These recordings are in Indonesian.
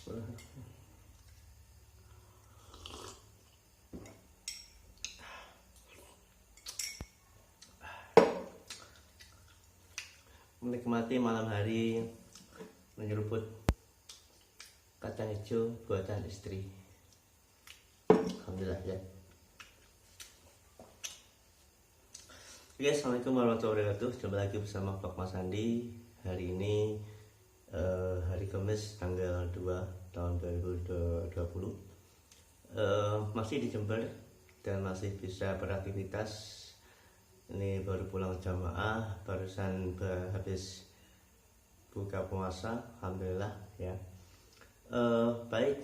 Menikmati malam hari menyeruput kacang hijau buatan istri. Alhamdulillah ya. Oke, assalamualaikum warahmatullahi wabarakatuh. Jumpa lagi bersama Pak Mas Andi. Hari ini hari Kamis tanggal 2 tahun 2020. Masih di Jember dan masih bisa beraktivitas. Ini baru pulang jamaah, barusan habis buka puasa, alhamdulillah ya. Baik,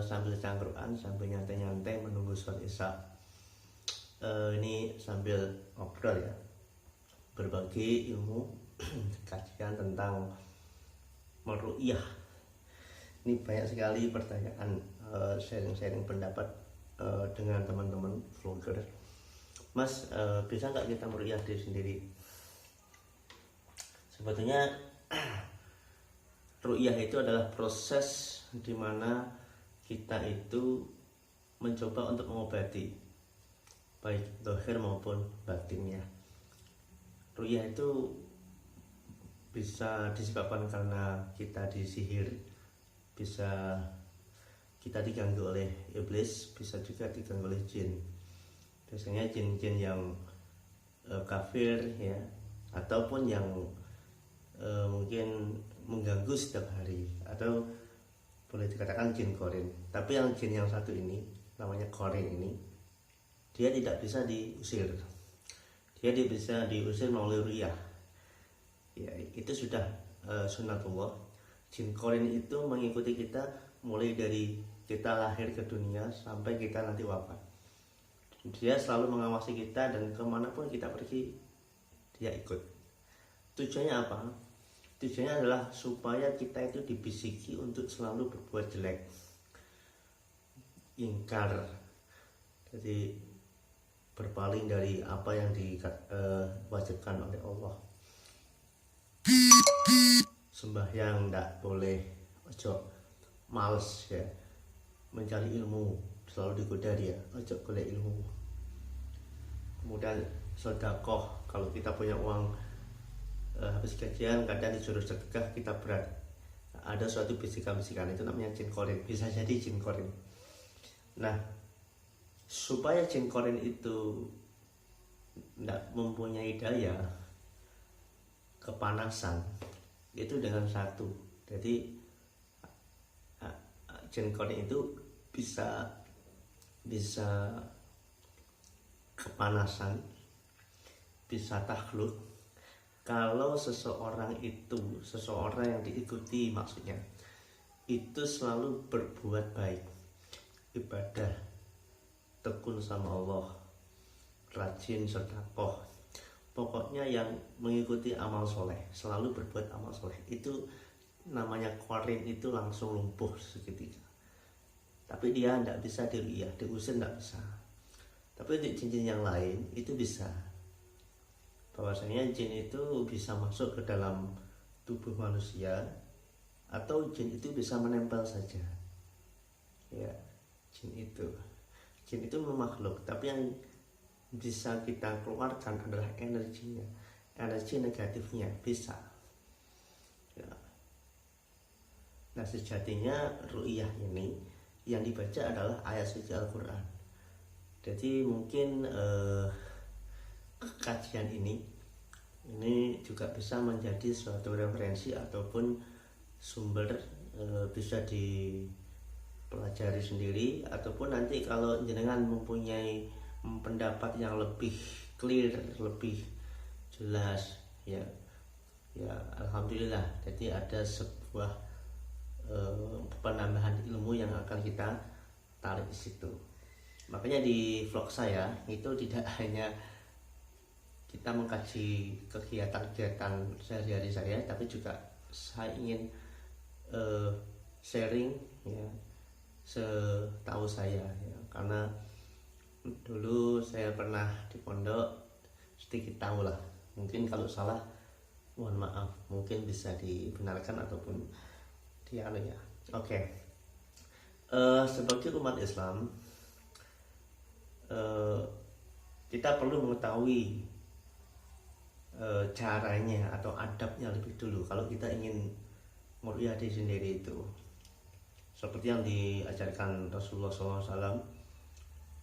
sambil cangkruan, sambil nyantai-nyantai menunggu sholat isya. Ini sambil ngobrol ya, berbagi ilmu kajian tentang meru'yah. Ini banyak sekali pertanyaan, sharing-sharing pendapat dengan teman-teman vlogger. Mas, bisa nggak kita meru'yah diri sendiri? Sebetulnya ru'yah itu adalah proses di mana kita itu mencoba untuk mengobati baik zahir maupun batinnya. Ru'yah itu bisa disebabkan karena kita disihir, bisa kita diganggu oleh iblis, bisa juga diganggu oleh jin. Biasanya jin-jin yang kafir ya, ataupun yang mungkin mengganggu setiap hari, atau boleh dikatakan jin korin. Tapi yang jin yang satu ini namanya korin ini, dia tidak bisa diusir. Dia bisa diusir melalui ru'yah. Ya, itu sudah sunatullah. Jin korin itu mengikuti kita mulai dari kita lahir ke dunia sampai kita nanti wafat. Dia selalu mengawasi kita, dan kemanapun kita pergi dia ikut. Tujuannya apa? Tujuannya adalah supaya kita itu dibisiki untuk selalu berbuat jelek, ingkar, jadi berpaling dari apa yang diwajibkan oleh Allah. Sembahyang tidak boleh, ojo males ya, mencari ilmu selalu digoda dia, ojo golek ilmu. Kemudian sedekah, kalau kita punya uang habis gajian kadang disuruh sedekah, kita berat, ada suatu bisikan-bisikan, itu namanya jin korin, bisa jadi jin korin. Nah, supaya jin korin itu tidak mempunyai daya kepanasan, itu dengan satu, jadi jin korin itu bisa kepanasan, bisa takhluk kalau seseorang yang diikuti, maksudnya itu selalu berbuat baik, ibadah, tekun sama Allah, rajin sedekah, pokoknya yang mengikuti amal soleh, selalu berbuat amal soleh, itu namanya korin, itu langsung lumpuh seketika. Tapi dia tidak bisa diru'yah, diusir tidak bisa. Tapi untuk jin-jin yang lain itu bisa. Bahwasanya jin itu bisa masuk ke dalam tubuh manusia, atau jin itu bisa menempel saja. Ya, jin itu makhluk, tapi yang bisa kita keluarkan adalah energinya, energi negatifnya bisa. Ya. Nah, sejatinya ru'yah ini yang dibaca adalah ayat suci Al-Quran. Jadi mungkin kajian ini juga bisa menjadi suatu referensi ataupun sumber, bisa dipelajari sendiri, ataupun nanti kalau jenengan mempunyai pendapat yang lebih clear, lebih jelas ya alhamdulillah, jadi ada sebuah penambahan ilmu yang akan kita tarik di situ. Makanya di vlog saya itu tidak hanya kita mengkaji kegiatan-kegiatan sehari-hari saya, tapi juga saya ingin sharing ya setahu saya ya. Karena dulu saya pernah di pondok, sedikit tahu lah. Mungkin kalau salah mohon maaf, mungkin bisa dibenarkan ataupun ya. Oke. Sebagai umat Islam, kita perlu mengetahui caranya atau adabnya lebih dulu kalau kita ingin meruqyah diri sendiri itu. Seperti yang diajarkan Rasulullah SAW,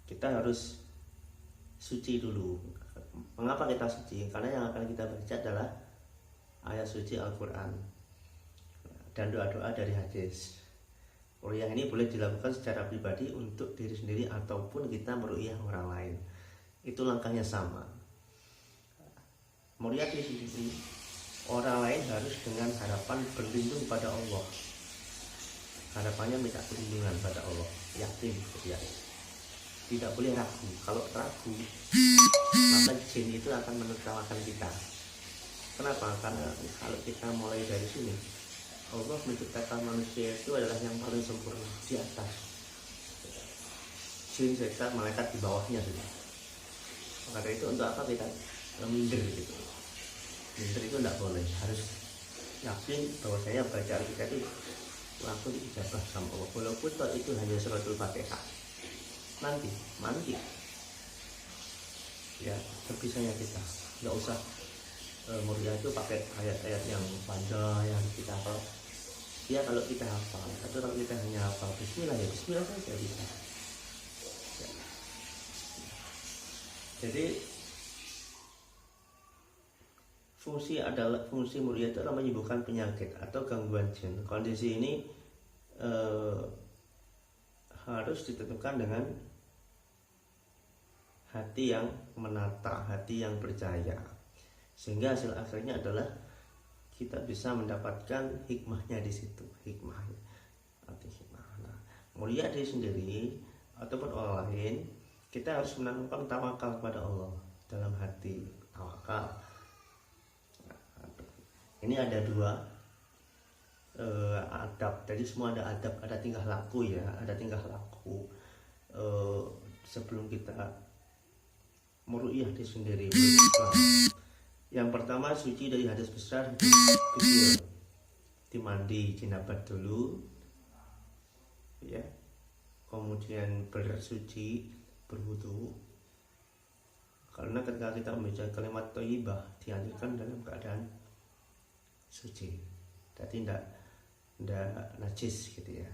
kita harus suci dulu. Mengapa kita suci? Karena yang akan kita baca adalah ayat suci Al-Quran dan doa-doa dari hadis. Ruqyah ini boleh dilakukan secara pribadi untuk diri sendiri ataupun kita meruqyah orang lain. Itu langkahnya sama. Meruqyah diri sendiri, orang lain harus dengan harapan berlindung pada Allah. Harapannya minta perlindungan pada Allah, yakin ya. Tidak boleh ragu. Kalau ragu, maka jin itu akan menertawakan kita. Kenapa? Karena kalau kita mulai dari sini, Allah menciptakan manusia itu adalah yang paling sempurna di atas. Jin, setan, malaikat di bawahnya sudah. Maka itu untuk apa kita minder gitu? Minder itu tidak boleh. Harus yakin bahwa saya baca Alkitab itu langsung diijabah sama Allah. Walaupun itu hanya suratul Fatihah. Nanti ya terbisanya kita nggak usah mulia itu pakai ayat-ayat yang panjang yang kita hafal. Ya kalau kita hafal, atau kalau kita hanya hafal Bismillah, ya Bismillah saja bisa ya. Jadi fungsi mulia itu adalah menyembuhkan penyakit atau gangguan jin. Kondisi ini harus ditentukan dengan hati yang menata, hati yang percaya, sehingga hasil akhirnya adalah kita bisa mendapatkan hikmahnya di situ. Hikmahnya, arti hikmah. Nah, mulia diri sendiri ataupun orang lain, kita harus menanamkan tawakal kepada Allah dalam hati. Tawakal. Ini ada dua adab. Jadi semua ada adab, ada tingkah laku ya, ada tingkah laku sebelum kita meruqyah diri sendiri. Yang pertama, suci dari hadas besar kecil, dimandi jinabat dulu ya, kemudian bersuci, berwudu. Karena ketika kita membaca kalimat thayyibah dianjurkan dalam keadaan suci, jadi tidak najis gitu ya.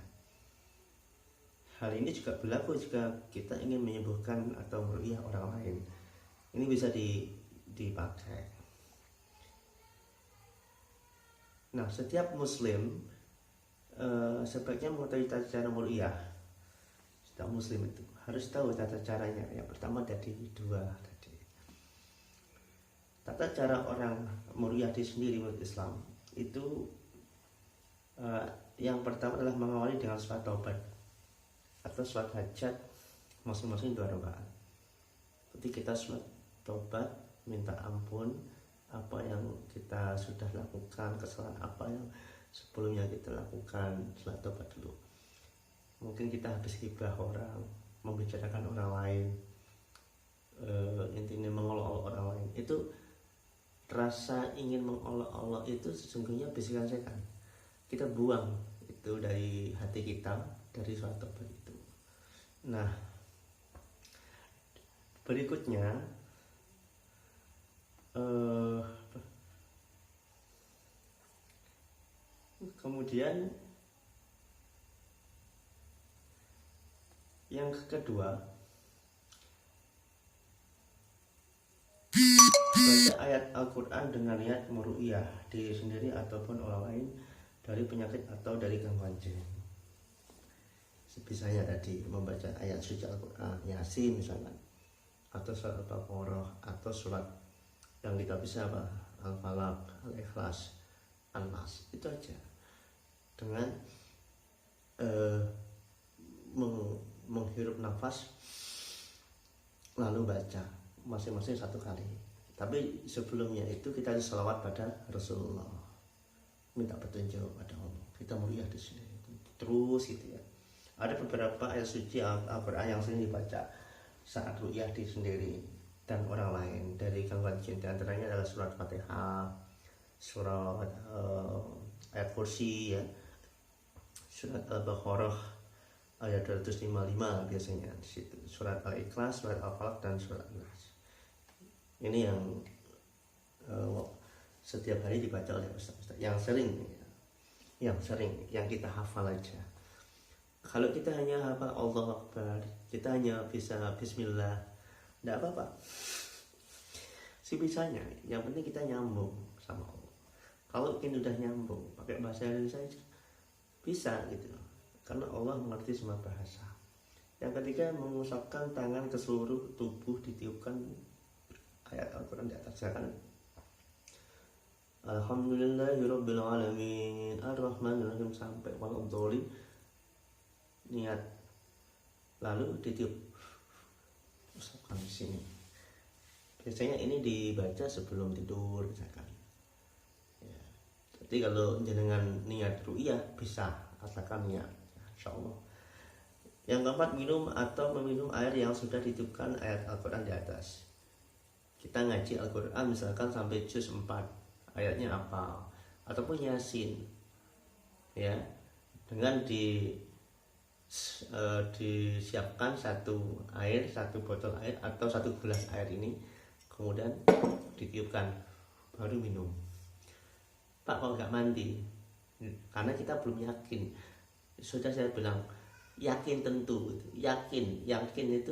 Hal ini juga berlaku jika kita ingin menyembuhkan atau meruqyah orang lain. Ini bisa dipakai. Nah, setiap muslim sebaiknya mengetahui tata cara muruqyah. Setiap muslim itu harus tahu tata caranya. Yang pertama tadi dua tadi. Tata cara orang muruqyah di sendiri menurut Islam itu yang pertama adalah mengawali dengan salat taubat atau salat hajat masing-masing 2 rakaat. Ketika kita salat taubat, minta ampun apa yang kita sudah lakukan, kesalahan apa yang sebelumnya kita lakukan, salat taubat dulu. Mungkin kita habis hibah orang, membicarakan orang lain, intinya mengolok-olok orang lain. Itu rasa ingin mengolok-olok itu sesungguhnya bisikan setan. Kita buang itu dari hati kita, dari salat taubat itu. Nah, berikutnya kemudian yang kedua, baca ayat Al-Quran dengan niat meruqyah diri sendiri ataupun orang lain dari penyakit atau dari gangguan jin. Sebisanya tadi membaca ayat suci Al-Quran, Yasin misalnya, atau surat Al-Baqarah, atau surat yang kita bisa apa, Al-Falaq, Al-Ikhlas, An-Nas, itu aja. Dengan menghirup nafas lalu baca masing-masing 1 kali. Tapi sebelumnya itu kita harus sholawat pada Rasulullah, minta petunjuk pada Allah. Kita mulia di sini terus gitu ya. Ada beberapa ayat suci Al-Quran yang sering dibaca saat ruqyah di sendiri dan orang lain dari gangguan jin. Di antaranya adalah surat Fatihah, surat ayat kursi ya, surat Al-Baqarah ayat 255 biasanya di situ, surat Al-Ikhlas, surat Al-Falaq, dan surat An-Nas. Ini yang setiap hari dibaca oleh ustaz-ustaz yang sering, yang kita hafal aja. Kalau kita hanya hafal Allah Akbar, kita hanya bisa Bismillah, tidak apa-apa. Si bisanya, yang penting kita nyambung sama Allah. Kalau kita udah nyambung pakai bahasa Indonesia aja bisa gitu, karena Allah mengerti semua bahasa. Yang ketiga, mengusapkan tangan ke seluruh tubuh, ditiupkan ayat Al-Quran di atas kan. Alhamdulillahirabbil alamin arrahmanirrahim sampai waladhdallin, niat, lalu ditiup, usapkan di sini. Biasanya ini dibaca sebelum tidur misalkan. Ya. Jadi kalau jenengan niat ru'yah bisa katakan niat, insyaallah. Yang keempat, minum atau meminum air yang sudah ditiupkan ayat Al-Quran di atas. Kita ngaji Al-Quran misalkan sampai juz 4, ayatnya apa, ataupun Yasin, ya, dengan disiapkan satu botol air atau satu gelas air ini, kemudian ditiupkan, baru minum. Pak, kalau nggak mandi, karena kita belum yakin. Sudah saya bilang, yakin tentu, yakin itu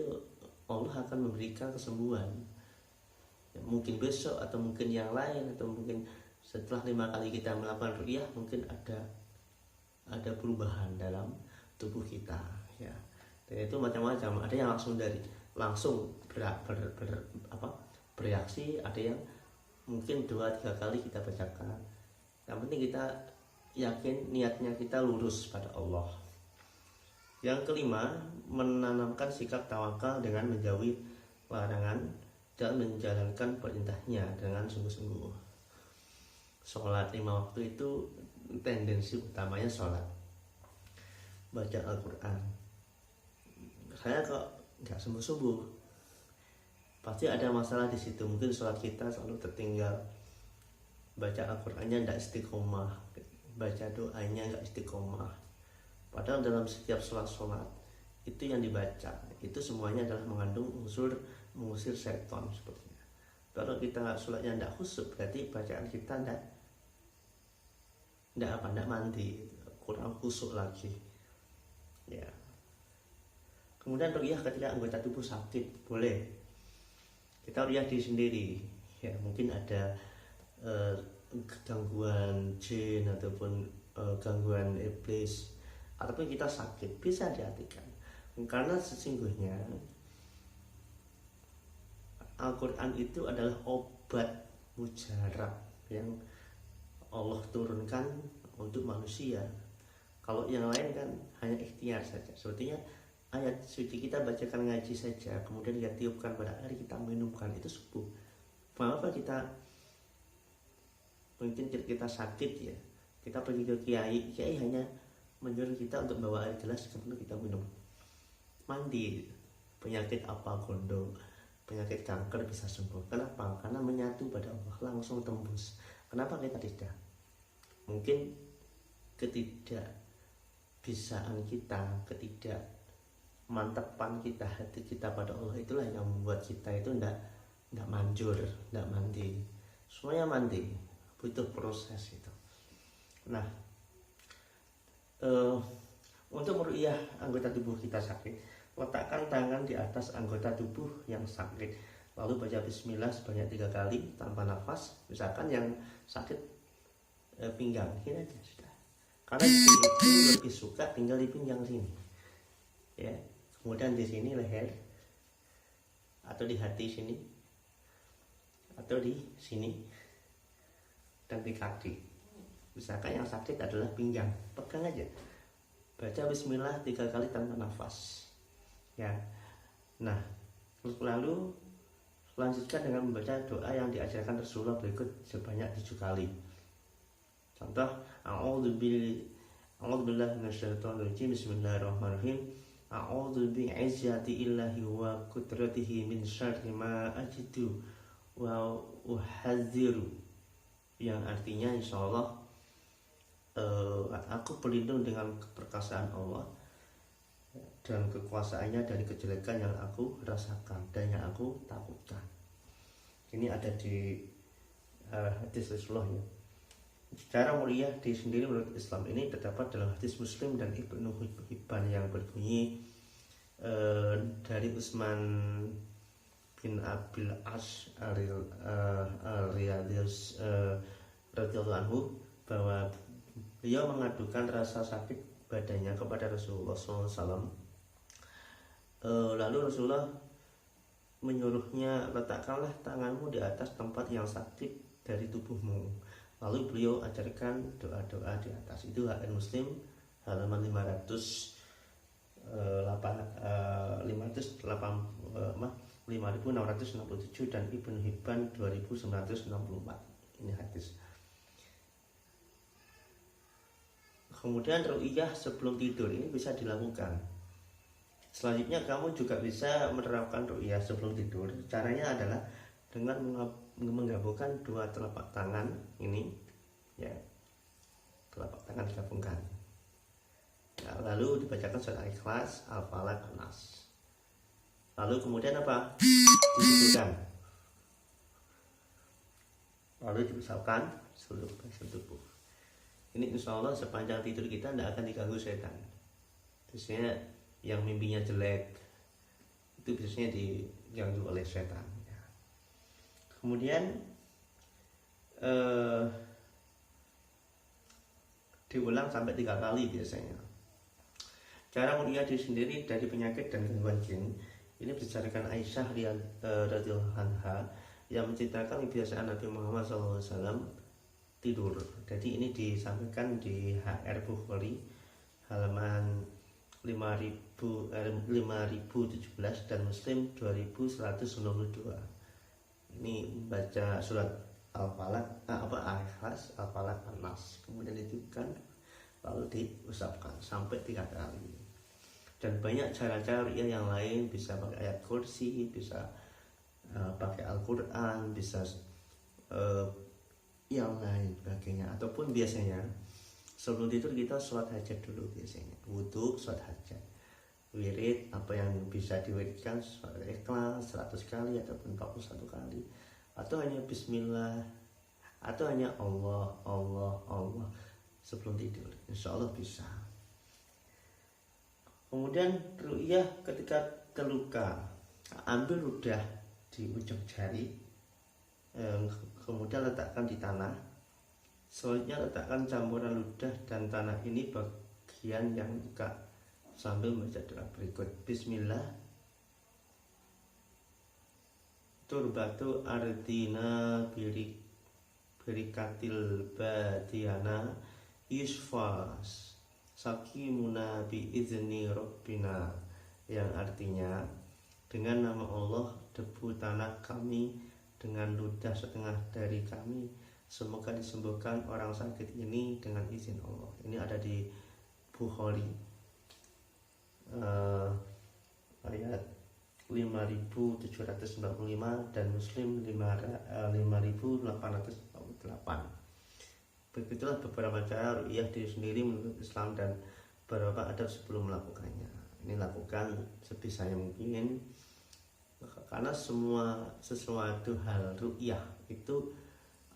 Allah akan memberikan kesembuhan. Ya, mungkin besok atau mungkin yang lain, atau mungkin setelah 5 kali kita melakukan ruqyah mungkin ada perubahan dalam tubuh kita, ya. Dan itu macam-macam, ada yang langsung bereaksi, ada yang mungkin 2-3 kali kita bacakan. Yang penting kita yakin niatnya kita lurus pada Allah. Yang kelima, menanamkan sikap tawakal dengan menjauhi larangan dan menjalankan perintahnya dengan sungguh-sungguh. Sholat 5 waktu itu tendensi utamanya sholat, baca Al-Quran. Saya kok nggak sembuh-sembuh, pasti ada masalah di situ. Mungkin sholat kita selalu tertinggal, baca Al-Qurannya nggak istiqomah, baca doanya nggak istiqomah. Padahal dalam setiap sholat itu yang dibaca itu semuanya adalah mengandung unsur mengusir setan sepertinya. Kalau kita sholatnya tidak khusyuk, berarti bacaan kita tidak mandi, kurang khusyuk lagi, ya. Kemudian ruqyah ketika anggota tubuh sakit boleh kita ruqyah diri sendiri, ya. Mungkin ada gangguan jin ataupun gangguan iblis, ataupun kita sakit, bisa diartikan. Karena sesungguhnya Al-Quran itu adalah obat mujarab yang Allah turunkan untuk manusia. Kalau yang lain kan hanya ikhtiar saja. Sepertinya ayat suci kita bacakan ngaji saja, kemudian kita tiupkan pada air, kita minumkan, itu sembuh. Mengapa kita mungkin kita sakit, ya, kita pergi ke kiai hanya menyuruh kita untuk bawa air gelas, kemudian kita minum, mandi, penyakit apa, gondok, penyakit kanker bisa sembuh. Kenapa? Karena menyatu pada Allah, langsung tembus. Kenapa kita tidak? Mungkin ketidakbisaan kita, ketidakmantapan kita, hati kita pada Allah, itulah yang membuat kita itu tidak manjur, tidak mandi. Semuanya mandi, butuh proses itu. Nah, untuk meruqyah anggota tubuh kita sakit, letakkan tangan di atas anggota tubuh yang sakit, lalu baca bismillah sebanyak 3 kali tanpa nafas. Misalkan yang sakit pinggang, ini aja sudah. Karena itu lebih suka tinggal di pinggang sini, ya. Kemudian di sini leher, atau di hati sini, atau di sini, dan di kaki. Misalkan yang sakit adalah pinggang, pegang aja, baca bismillah 3 kali tanpa nafas, ya. Nah, lalu lanjutkan dengan membaca doa yang diajarkan Rasulullah berikut sebanyak 7 kali. Contoh, a'udzubillahi minasyaitonirrajim, bismillahirrahmanirrahim, a'udzu bi'izzati illahi wa qudratihi min syarri ma ajidu wa uhadziru, yang artinya insyaallah aku berlindung dengan keperkasaan Allah dan kekuasaannya dari kejelekan yang aku rasakan dan yang aku takutkan. Ini ada di hadis Rasulullah ya. Secara mulia di sendiri menurut Islam ini terdapat dalam hadis Muslim dan Ibnu Hibban yang berbunyi dari Utsman bin Abil As radhiyallahu anhu bahwa beliau mengadukan rasa sakit badannya kepada Rasulullah SAW. Lalu Rasulullah menyuruhnya, letakkanlah tanganmu di atas tempat yang sakit dari tubuhmu. Lalu beliau ajarkan doa-doa di atas. Itu hadis Muslim halaman 5667 dan Ibnu Hibban 2964. Ini hadis. Kemudian ru'yah sebelum tidur ini bisa dilakukan. Selanjutnya kamu juga bisa menerapkan ru'yah sebelum tidur. Caranya adalah dengan menggabungkan dua telapak tangan ini, ya, telapak tangan digabungkan. Ya, lalu dibacakan surat Al-Ikhlas, Al-Falaq, An-Nas. Lalu kemudian apa? Ditidurkan. Lalu diusapkan seluruh bagian tubuh. Ini insya Allah sepanjang tidur kita tidak akan diganggu setan. Biasanya yang mimpinya jelek itu biasanya diganggu oleh setan. Ya. Kemudian diulang sampai 3 kali biasanya. Cara mulia diri sendiri dari penyakit dan gangguan jin ini berdasarkan Aisyah radhiyallahu anha yang menceritakan kebiasaan Nabi Muhammad SAW tidur. Jadi ini disampaikan di HR Bukhari halaman 5017 dan Muslim 2192. Ini baca surat Al-Falaq, Al-Ikhlas, Al-Falaq, An-Nas, kemudian ditiupkan lalu diusapkan sampai 3 kali. Dan banyak cara-cara yang lain, bisa pakai ayat kursi, bisa pakai Al-Quran, bisa yang lain sebagainya. Ataupun biasanya sebelum tidur kita sholat hajat dulu, biasanya wudhu, sholat hajat, wirid apa yang bisa diwiridkan, sholat Ikhlas 100 kali ataupun 41 kali, atau hanya Bismillah, atau hanya Allah sebelum tidur, insya Allah bisa. Kemudian ru'yah ketika terluka, ambil ludah di ujung jari, kemudian letakkan di tanah. Selanjutnya letakkan campuran ludah dan tanah ini bagian yang luka sambil membaca doa berikut. Bismillah, turbatu ardina birikatil badiana yusfas sakimuna bi izni rabbina, yang artinya dengan nama Allah debu tanah kami dengan ludah setengah dari kami, semoga disembuhkan orang sakit ini dengan izin Allah. Ini ada di Bukhari ayat 5795 dan Muslim 5848. Begitulah beberapa cara ru'yah diri sendiri menurut Islam dan beberapa adab sebelum melakukannya. Ini lakukan sebisanya mungkin, karena sesuatu hal ru'yah itu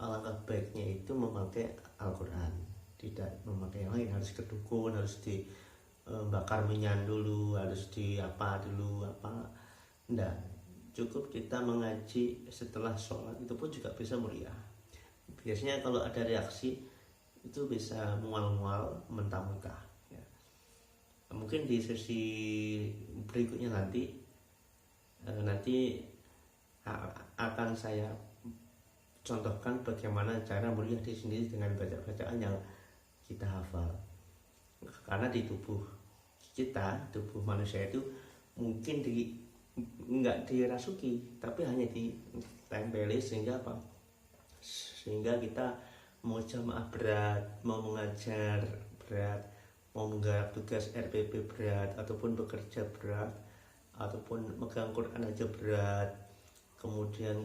alangkah baiknya itu memakai Al-Quran, tidak memakai yang lain, harus ke dukun, harus dibakar minyak dulu, harus di apa dulu apa. Enggak, cukup kita mengaji setelah sholat itu pun juga bisa mulia. Biasanya kalau ada reaksi itu bisa mual-mual, mentah-mentah ya. Mungkin di sesi berikutnya nanti akan saya contohkan bagaimana cara mulia diri sendiri dengan bacaan yang kita hafal. Karena di tubuh kita, tubuh manusia itu mungkin nggak dirasuki, tapi hanya ditempeli sehingga apa? Sehingga kita mau jamaah berat, mau mengajar berat, mau menggarap tugas RPP berat, ataupun bekerja berat, ataupun megang Quran aja berat, kemudian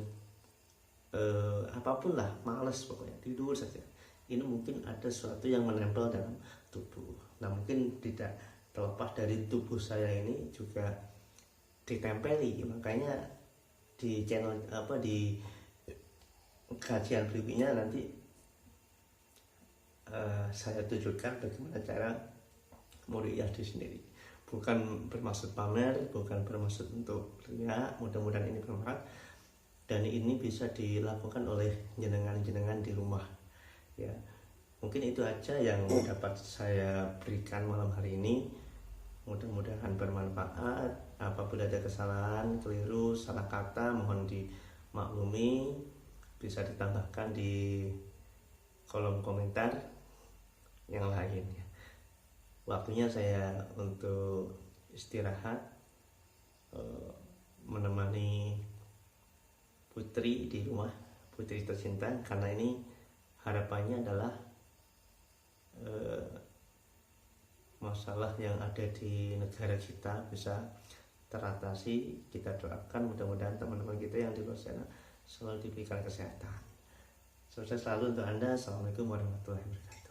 apapun lah, males pokoknya tidur saja, ini mungkin ada sesuatu yang menempel dalam tubuh. Nah mungkin tidak terlepas dari tubuh saya ini juga ditempeli, makanya di channel di kajian berikutnya nanti saya tunjukkan bagaimana cara muru'iyah itu sendiri. Bukan bermaksud pamer, bukan bermaksud untuk riak, mudah-mudahan ini bermanfaat dan ini bisa dilakukan oleh jenengan-jenengan di rumah ya. Mungkin itu aja yang dapat saya berikan malam hari ini, mudah-mudahan bermanfaat. Apabila ada kesalahan, keliru, salah kata mohon dimaklumi, bisa ditambahkan di kolom komentar yang lainnya. Waktunya saya untuk istirahat, menemani putri di rumah, putri tercinta, karena ini harapannya adalah masalah yang ada di negara kita bisa teratasi. Kita doakan mudah-mudahan teman-teman kita yang di luar sana selalu diberikan kesehatan. Sukses selalu untuk Anda. Assalamualaikum warahmatullahi wabarakatuh.